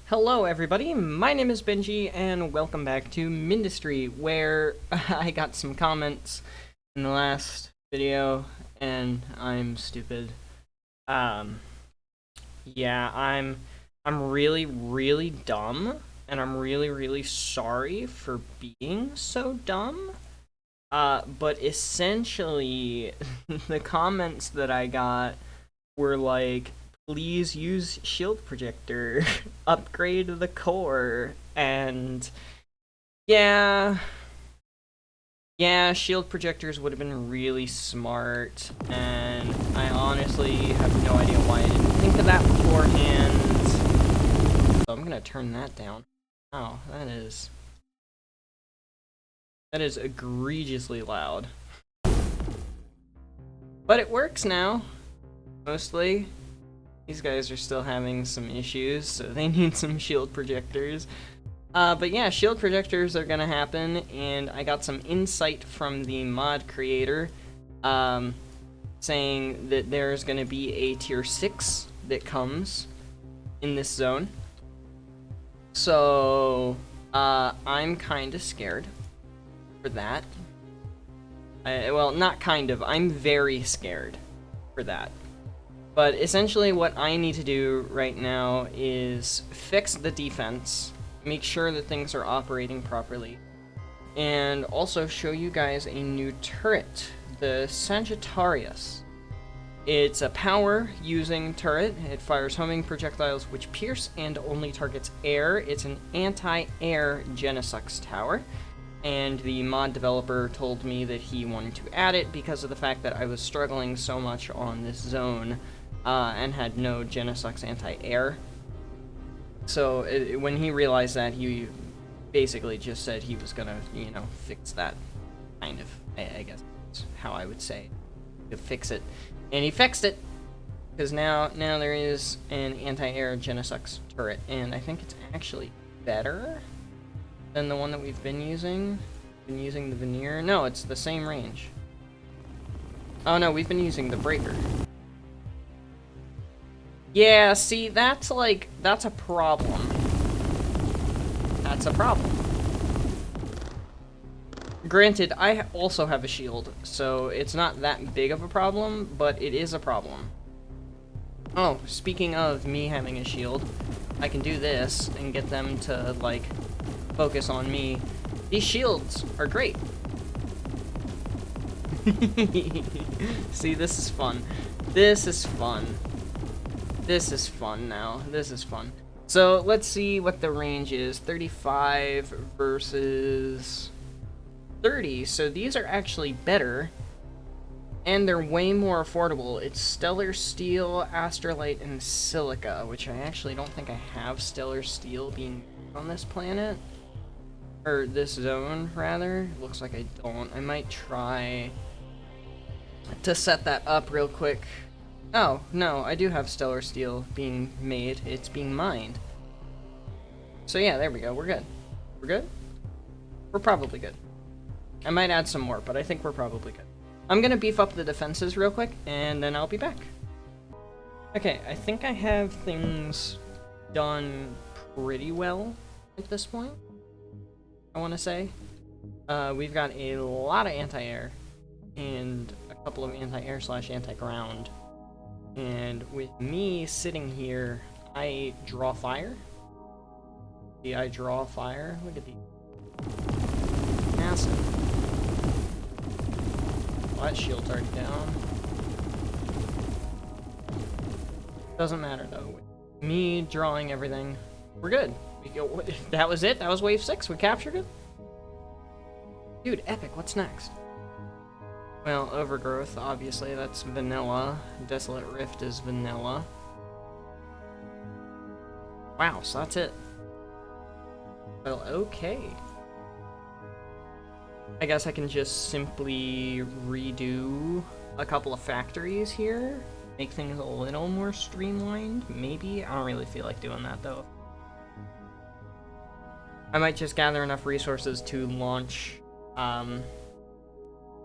Hello everybody, my name is Benji and welcome back to Mindustry, where I got some comments in the last video and I'm stupid. Yeah, I'm really dumb and I'm really sorry for being so dumb. But essentially the comments that I got were like, please use shield projector, upgrade the core, and yeah, shield projectors would have been really smart, and I honestly have no idea why I didn't think of that beforehand. So I'm gonna turn that down. Oh, that is egregiously loud. But it works now, mostly. These guys are still having some issues, so they need some shield projectors. But yeah, shield projectors are gonna happen, and I got some insight from the mod creator, saying that there's gonna be a tier 6 that comes in this zone. So, I'm kinda scared for that. Well, not kind of, I'm very scared for that. But essentially what I need to do right now is fix the defense, make sure that things are operating properly, and also show you guys a new turret, the Sagittarius. It's a power-using turret. It fires homing projectiles which pierce and only targets air. It's an anti-air Genesux tower, and the mod developer told me that he wanted to add it because of the fact that I was struggling so much on this zone and had no Genesux anti-air. So when he realized that, he basically just said he was gonna, fix that, kind of. I guess that's how I would say, to fix it. And he fixed it, because now there is an anti-air Genesux turret, and I think it's actually better than the one that we've been using. Been using the veneer. No, it's the same range. Oh no, we've been using the breaker. Yeah, see, that's a problem. That's a problem. Granted, I also have a shield, so it's not that big of a problem, but it is a problem. Oh, speaking of me having a shield, I can do this and get them to, focus on me. These shields are great. See, this is fun. This is fun. This is fun now. This is fun. So let's see what the range is. 35 versus 30. So these are actually better. And they're way more affordable. It's Stellar Steel, Astrolite, and Silica, which I actually don't think I have Stellar Steel being on this planet. Or this zone, rather. Looks like I don't. I might try to set that up real quick. Oh, no, I do have Stellar Steel being made. It's being mined. So yeah, there we go. We're good. We're good? We're probably good. I might add some more, but I think we're probably good. I'm gonna beef up the defenses real quick, and then I'll be back. Okay, I think I have things done pretty well at this point, I want to say. We've got a lot of anti-air, and a couple of anti-air / anti-ground. And with me sitting here, I draw fire. See, I draw fire. Look at these. Massive. Well, that shield's already down. Doesn't matter though. With me drawing everything, we're good. That was it? That was wave 6? We captured it? Dude, epic. What's next? Well, Overgrowth, obviously, that's vanilla. Desolate Rift is vanilla. Wow, so that's it. Well, okay. I guess I can just simply redo a couple of factories here. Make things a little more streamlined, maybe? I don't really feel like doing that, though. I might just gather enough resources to launch,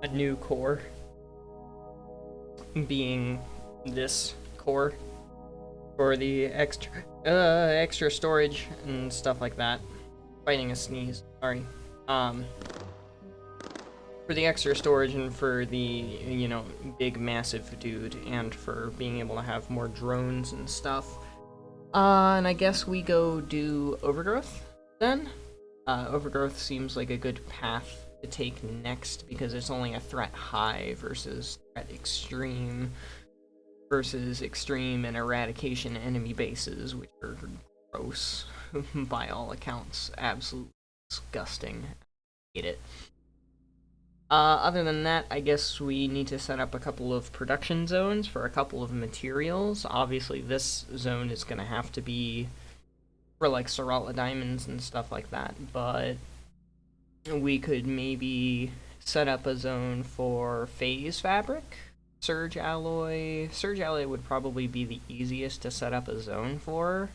a new core, being this core, for the extra storage and stuff like that. Fighting a sneeze, sorry. For the extra storage and for the, you know, big massive dude, and for being able to have more drones and stuff. And I guess we go do Overgrowth then. Overgrowth seems like a good path to take next because it's only a threat high versus threat extreme and eradication enemy bases, which are gross by all accounts. Absolutely disgusting. Hate it. Other than that, I guess we need to set up a couple of production zones for a couple of materials. Obviously, this zone is going to have to be for like Serala diamonds and stuff like that, but we could maybe set up a zone for phase fabric, surge alloy. Surge alloy would probably be the easiest to set up a zone for.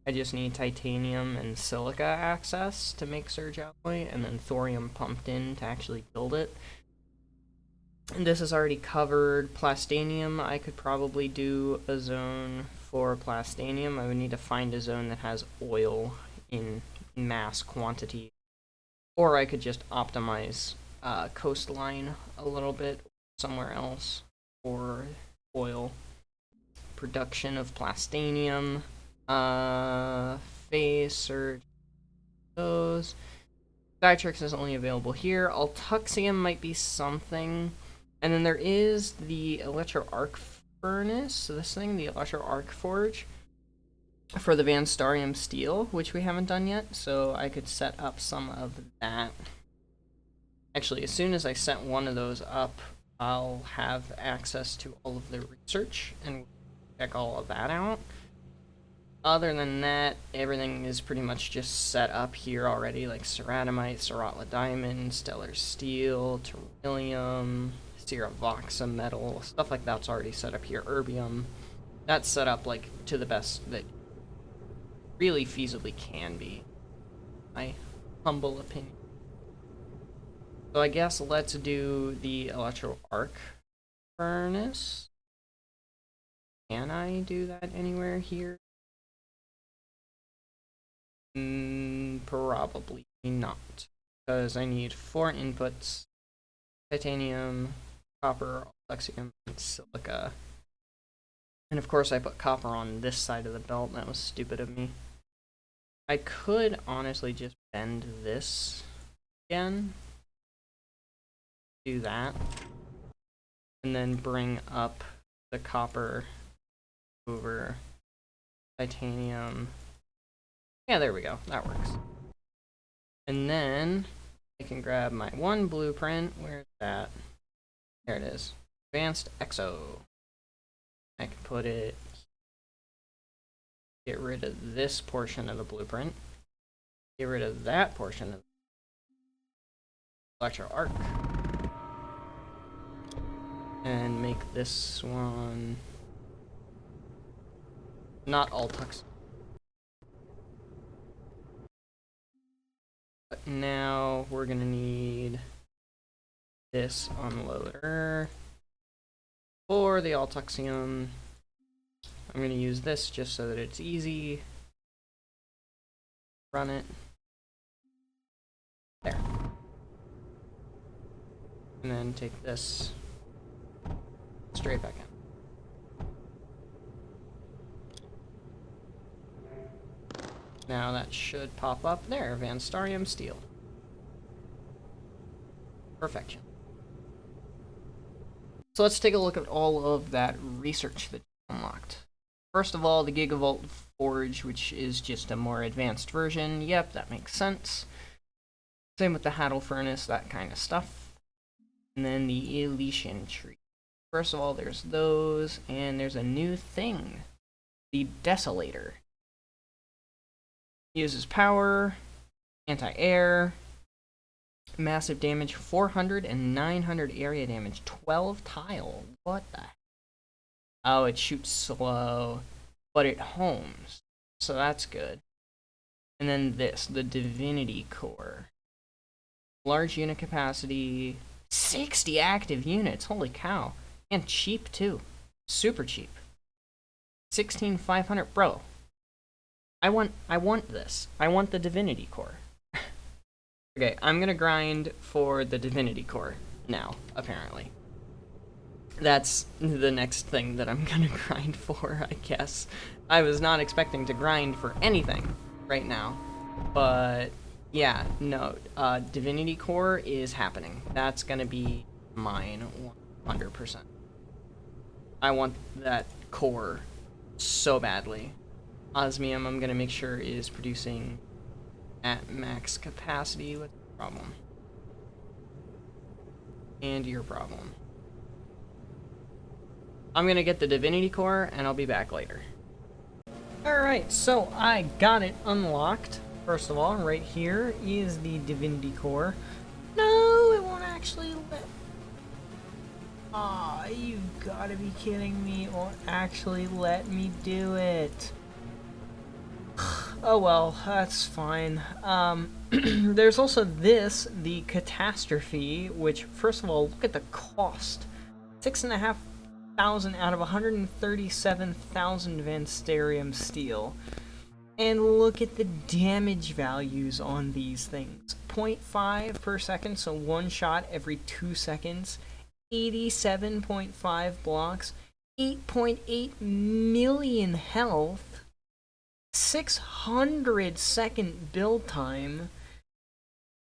I just need titanium and silica access to make surge alloy, and then thorium pumped in to actually build it. And this is already covered. Plastanium, I could probably do a zone for plastanium. I would need to find a zone that has oil in mass quantity. Or I could just optimize coastline a little bit somewhere else for oil. Production of plastanium. Phase surge. Those. Diatrix is only available here. Altuxium might be something. And then there is the Electro Arc Furnace. So this thing, the Electro Arc Forge. For the Vanstarium Steel, which we haven't done yet. So I could set up some of that. Actually, as soon as I set one of those up, I'll have access to all of the research and check all of that out. Other than that, everything is pretty much just set up here already, like Ceratomite, Ceratla Diamond, Stellar Steel, Beryllium, Ceravoxa Metal, stuff like that's already set up here. Erbium, that's set up like to the best that really feasibly can be, my humble opinion. So I guess let's do the Electro Arc Furnace. Can I do that anywhere here? Probably not, because I need 4 inputs: titanium, copper, alluxium, and silica. And of course I put copper on this side of the belt. That was stupid of me. I could honestly just bend this again, do that, and then bring up the copper over titanium. Yeah, there we go. That works. And then I can grab my one blueprint. Where's that? There it is. Advanced Exo. I can put it... Get rid of this portion of the blueprint. Get rid of that portion of the Electro Arc. And make this one... not all tux. But now we're gonna need this unloader for the Altuxium. I'm gonna use this just so that it's easy. Run it. There. And then take this straight back in. Now that should pop up there. Vanstarium Steel. Perfection. So let's take a look at all of that research that you unlocked. First of all, the Gigavolt Forge, which is just a more advanced version. Yep, that makes sense. Same with the Haddle Furnace, that kind of stuff. And then the Elysian Tree. First of all, there's those, and there's a new thing. The Desolator. Uses power, anti-air, massive damage, 400 and 900 area damage, 12 tile. What the heck? Oh, it shoots slow, but it homes, so that's good. And then this, the Divinity Core. Large unit capacity, 60 active units, holy cow. And cheap too, super cheap. 16,500, bro. I want this. I want the Divinity Core. Okay, I'm gonna grind for the Divinity Core now, apparently. That's the next thing that I'm gonna grind for, I guess. I was not expecting to grind for anything right now, but yeah, no, Divinity Core is happening. That's gonna be mine 100%. I want that core so badly. Osmium, I'm gonna make sure is producing at max capacity. What's the problem? And your problem. I'm gonna get the Divinity Core and I'll be back later. Alright, so I got it unlocked. First of all, right here is the Divinity Core. No, it won't actually let... Aw, you gotta be kidding me. It won't actually let me do it. Oh well, that's fine. There's also this, the Catastrophe, which, first of all, look at the cost. 6,500 out of 137,000 Vansterium steel. And look at the damage values on these things. 0.5 per second, so one shot every 2 seconds. 87.5 blocks. 8.8 million health. 600-second build time.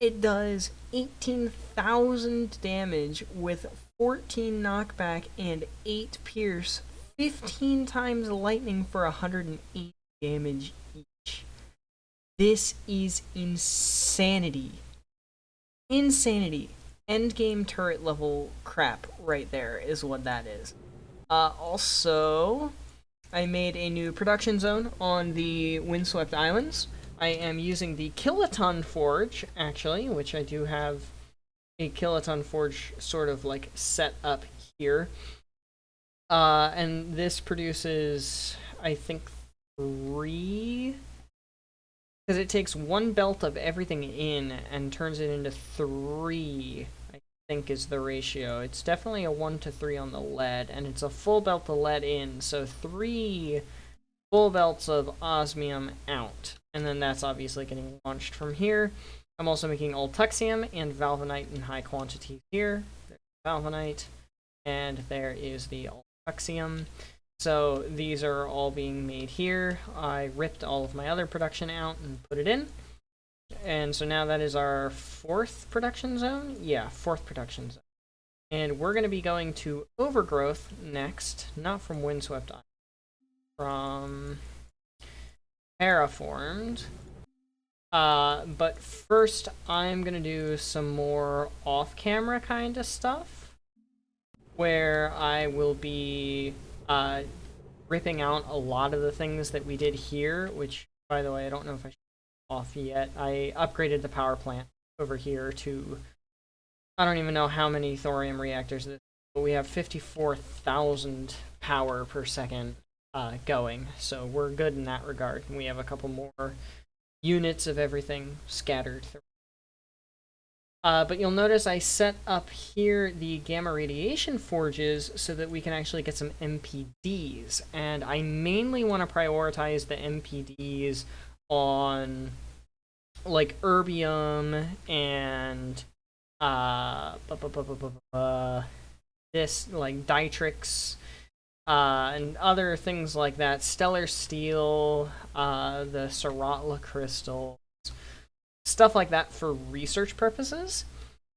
It does 18,000 damage with 14 knockback and 8 pierce, 15 times lightning for 108 damage each. This is insanity. Insanity. Endgame turret level crap right there is what that is. Also, I made a new production zone on the Windswept Islands. I am using the Kiloton Forge, actually, which I do have a Kiloton Forge sort of like set up here. And this produces, I think, 3... Because it takes 1 belt of everything in and turns it into 3, I think is the ratio. It's definitely a 1 to 3 on the lead, and it's a full belt of lead in, so 3 full belts of osmium out. And then that's obviously getting launched from here. I'm also making Ultuxium and Valvanite in high quantities here. There's Valvanite, and there is the Ultuxium. So these are all being made here. I ripped all of my other production out and put it in. And so now that is our 4th production zone? Yeah, 4th production zone. And we're going to be going to Overgrowth next, not from Windswept Island, from Terraformed. But first I'm going to do some more off-camera kind of stuff, where I will be ripping out a lot of the things that we did here, which, by the way, I don't know if I should off yet. I upgraded the power plant over here to, I don't even know how many thorium reactors this is, but we have 54,000 power per second going, so we're good in that regard. And we have a couple more units of everything scattered through. But you'll notice I set up here the gamma radiation forges so that we can actually get some MPDs. And I mainly want to prioritize the MPDs on like erbium and this like Ditrix and other things like that. Stellar steel, the Cerotla crystal. Stuff like that for research purposes.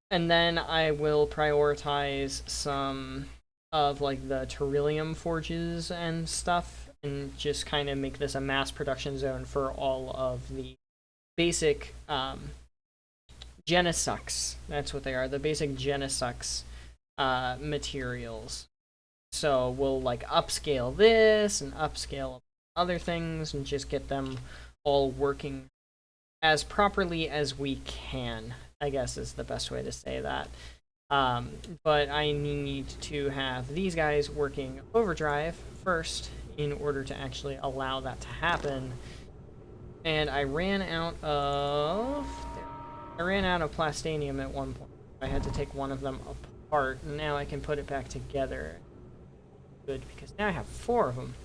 And then I will prioritize some of like the Terrillium forges and stuff and just kind of make this a mass production zone for all of the basic Genesux. That's what they are, the basic Genesux materials. So we'll like upscale this and upscale other things and just get them all working as properly as we can, I guess is the best way to say that. But I need to have these guys working overdrive first in order to actually allow that to happen. And I ran out of plastanium at one point. I had to take one of them apart, and now I can put it back together. Good, because now I have 4 of them.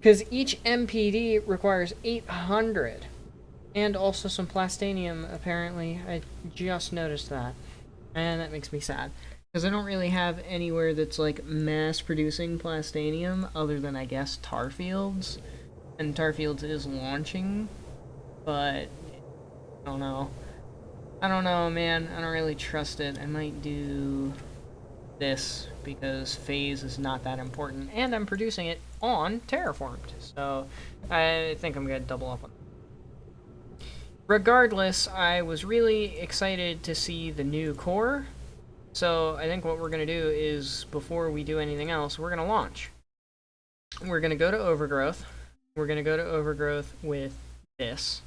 Because each MPD requires 800. And also some plastanium, apparently. I just noticed that. And that makes me sad. Because I don't really have anywhere that's, like, mass-producing plastanium, other than, I guess, Tarfields. And Tarfields is launching. But, I don't know. I don't know, man. I don't really trust it. I might do this, because phase is not that important. And I'm producing it on Terraformed. So, I think I'm going to double up on that. Regardless, I was really excited to see the new core. So I think what we're going to do is, before we do anything else, we're going to launch. We're going to go to Overgrowth. We're going to go to Overgrowth with this.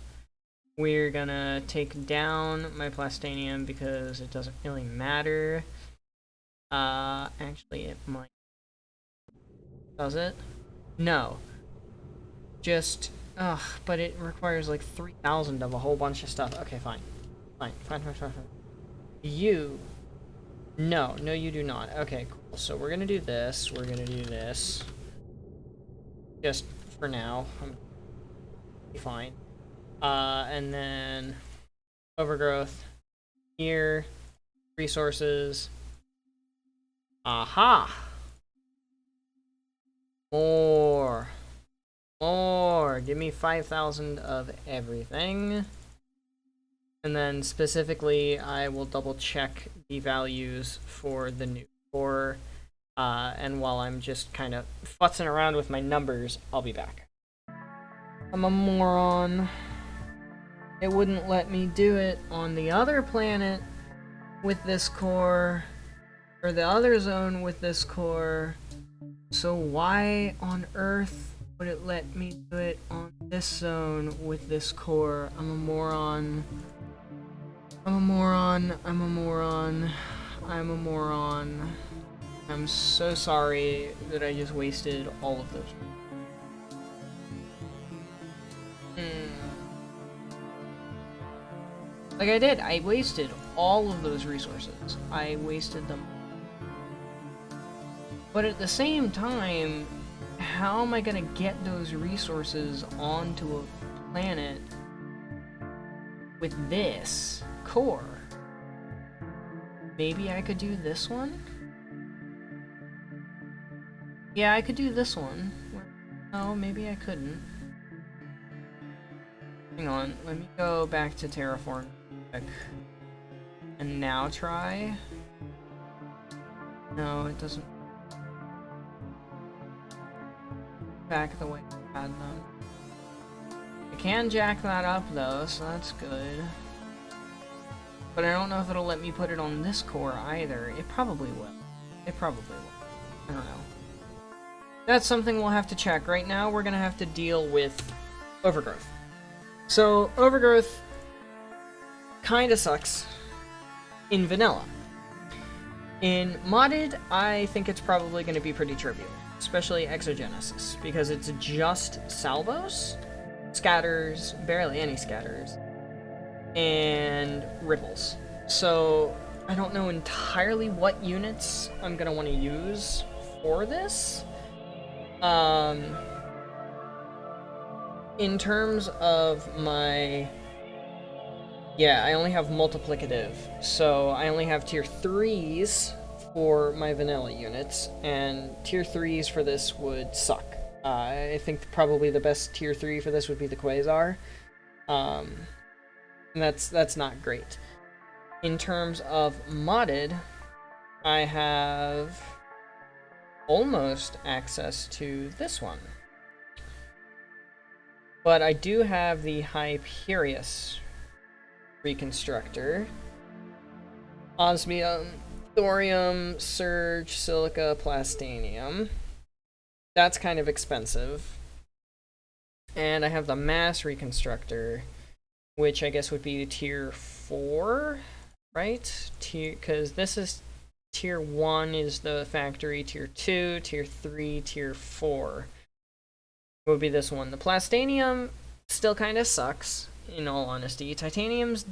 We're going to take down my plastanium because it doesn't really matter. Actually, it might. Does it? No. Just... Ugh, but it requires like 3,000 of a whole bunch of stuff. Okay, fine. Fine. You. No, you do not. Okay, cool. So we're gonna do this. We're gonna do this. Just for now. I'm be fine. And then Overgrowth. Here. Resources. Aha! More. Give me 5,000 of everything. And then specifically, I will double check the values for the new core. And while I'm just kind of futzing around with my numbers, I'll be back. I'm a moron. It wouldn't let me do it on the other planet with this core, or the other zone with this core. So why on Earth would it let me do it on this zone with this core? I'm a moron. I'm so sorry that I just wasted all of those. Like I did, I wasted all of those resources. I wasted them. But at the same time, how am I gonna get those resources onto a planet with this core? Maybe I could do this one? Yeah, I could do this one. No, maybe I couldn't. Hang on, let me go back to Terraform and now try. No, it doesn't. Back the way I had them. I can jack that up though, so that's good. But I don't know if it'll let me put it on this core either. It probably will. I don't know. That's something we'll have to check. Right now, we're gonna have to deal with Overgrowth. So, Overgrowth kinda sucks in vanilla. In modded, I think it's probably gonna be pretty trivial. Especially Exogenesis, because it's just salvos, scatters, barely any scatters, and ripples. So I don't know entirely what units I'm gonna want to use for this. In terms of my... Yeah, I only have multiplicative, so I only have tier 3s for my vanilla units, and tier 3s for this would suck. I think probably the best tier 3 for this would be the Quasar. And that's not great. In terms of modded, I have almost access to this one. But I do have the Hyperius Reconstructor. Osmium, thorium, surge, silica, plastanium. That's kind of expensive. And I have the mass reconstructor, which I guess would be tier 4, right? Because this is tier 1 is the factory, tier 2, tier 3, tier 4 would be this one. The plastanium still kind of sucks, in all honesty. Titanium's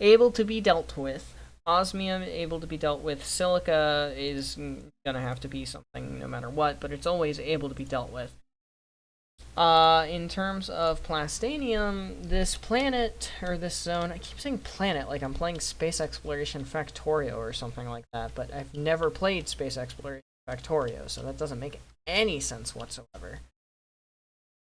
able to be dealt with Osmium able to be dealt with. Silica is gonna have to be something no matter what, but it's always able to be dealt with. In terms of plastanium, this planet, or this zone, I keep saying planet like I'm playing Space Exploration Factorio or something like that, but I've never played Space Exploration Factorio, so that doesn't make any sense whatsoever.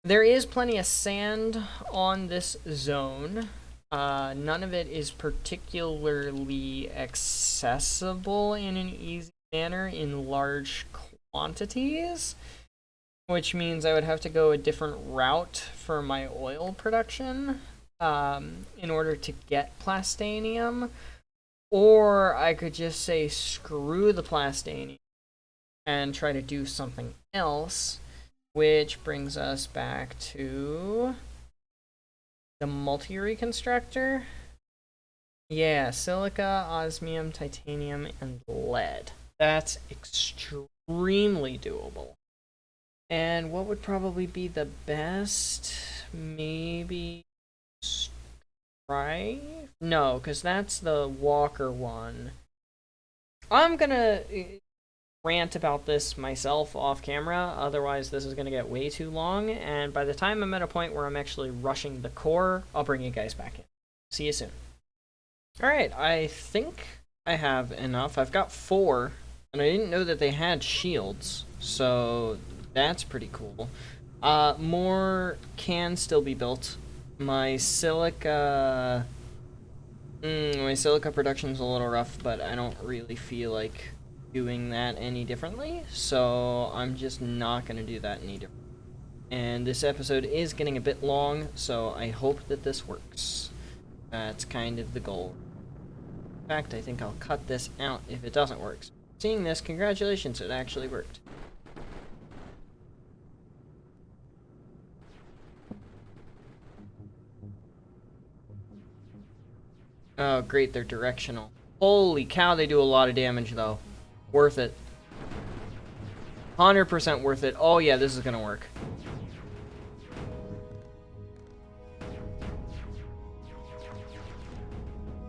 There is plenty of sand on this zone. None of it is particularly accessible in an easy manner in large quantities, which means I would have to go a different route for my oil production in order to get plastanium, or I could just say screw the plastanium and try to do something else, which brings us back to the multi-reconstructor. Yeah, silica, osmium, titanium, and lead. That's extremely doable. And what would probably be the best? Maybe strife? No, because that's the walker one. I'm gonna rant about this myself off camera, otherwise this is gonna get way too long, and by the time I'm at a point where I'm actually rushing the core, I'll bring you guys back in. See you soon. Alright, I think I have enough. I've got 4, and I didn't know that they had shields, so that's pretty cool. More can still be built. My silica production's a little rough, but I don't really feel like doing that any differently, so I'm just not gonna do that any different. And this episode is getting a bit long, so I hope that this works. That's kind of the goal. In fact, I think I'll cut this out if it doesn't work. Seeing this, congratulations, it actually worked. Oh, great, they're directional. Holy cow, they do a lot of damage, though. Worth it. 100% worth it. Oh, yeah, this is gonna work.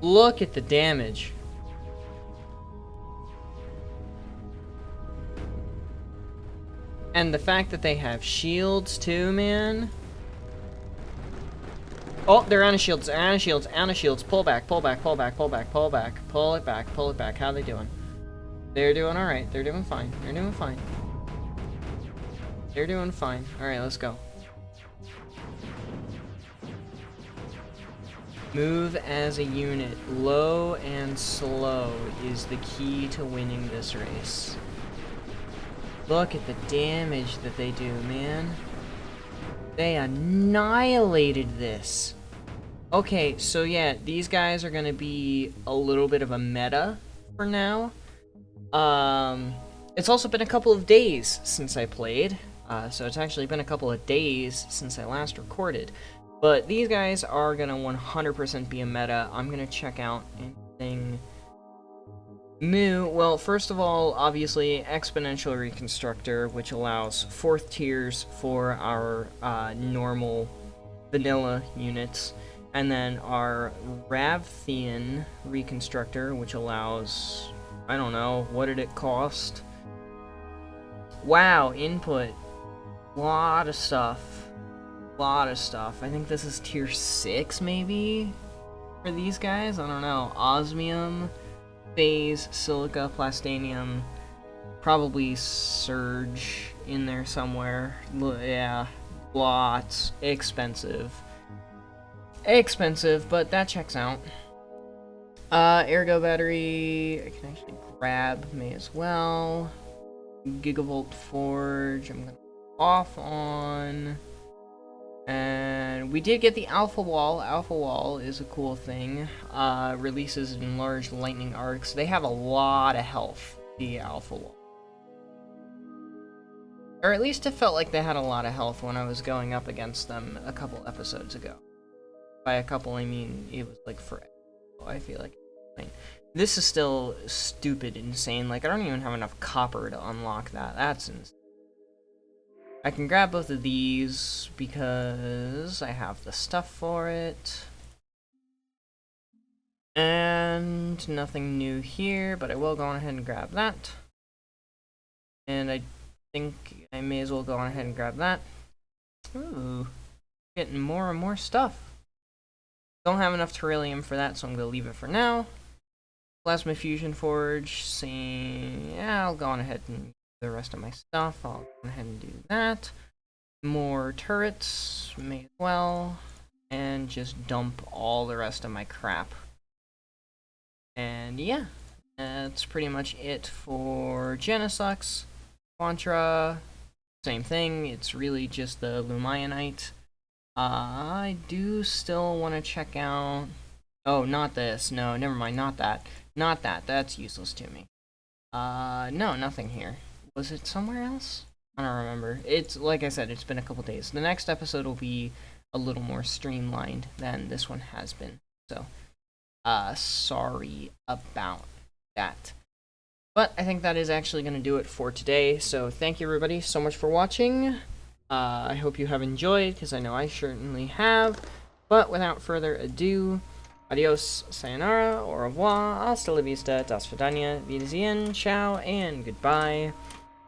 Look at the damage. And the fact that they have shields, too, man. Oh, they're out of shields, out of shields, out of shields. Pull back, pull back, pull back, pull back, pull back. Pull it back, pull it back. How are they doing? They're doing alright. They're doing fine. They're doing fine. They're doing fine. Alright, let's go. Move as a unit. Low and slow is the key to winning this race. Look at the damage that they do, man. They annihilated this. Okay, so yeah, these guys are gonna be a little bit of a meta for now. It's also been a couple of days since I played, so it's actually been a couple of days since I last recorded. But these guys are gonna 100% be a meta. I'm gonna check out anything new. Well, first of all, obviously, Exponential Reconstructor, which allows 4th tiers for our normal vanilla units. And then our Ravthian Reconstructor, which allows, I don't know, what did it cost? Wow, input. Lot of stuff. Lot of stuff. I think this is tier 6, maybe? For these guys? I don't know. Osmium, phase, silica, plastanium, probably surge in there somewhere. Yeah, lots. Expensive. Expensive, but that checks out. Ergo battery, I can actually grab, may as well. Gigavolt forge, I'm gonna off on. And we did get the Alpha Wall. Alpha Wall is a cool thing. Releases in large lightning arcs. They have a lot of health, the Alpha Wall. Or at least it felt like they had a lot of health when I was going up against them a couple episodes ago. By a couple, I mean it was like forever. I feel like this is still stupid insane. Like, I don't even have enough copper to unlock that. That's insane. I can grab both of these because I have the stuff for it. And nothing new here, but I will go on ahead and grab that. And I think I may as well go on ahead and grab that. Ooh, getting more and more stuff. Don't have enough Terrarium for that, so I'm going to leave it for now. Plasma Fusion Forge, same. Yeah, I'll go on ahead and use the rest of my stuff. I'll go ahead and do that. More turrets, may as well. And just dump all the rest of my crap. And yeah, that's pretty much it for Genesux. Quantra, same thing. It's really just the Lumianite. I do still want to check out... Oh, not this. No, never mind. Not that. Not that. That's useless to me. No, nothing here. Was it somewhere else? I don't remember. It's, like I said, it's been a couple days. The next episode will be a little more streamlined than this one has been. So, sorry about that. But I think that is actually going to do it for today. So thank you everybody so much for watching. I hope you have enjoyed, because I know I certainly have. But without further ado, adios, sayonara, au revoir, hasta la vista, das vidania, wiedersehen, ciao, and goodbye.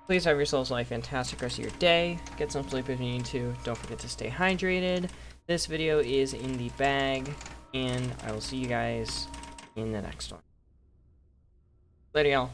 Please have yourselves a fantastic rest of your day. Get some sleep if you need to. Don't forget to stay hydrated. This video is in the bag, and I will see you guys in the next one. Later, y'all.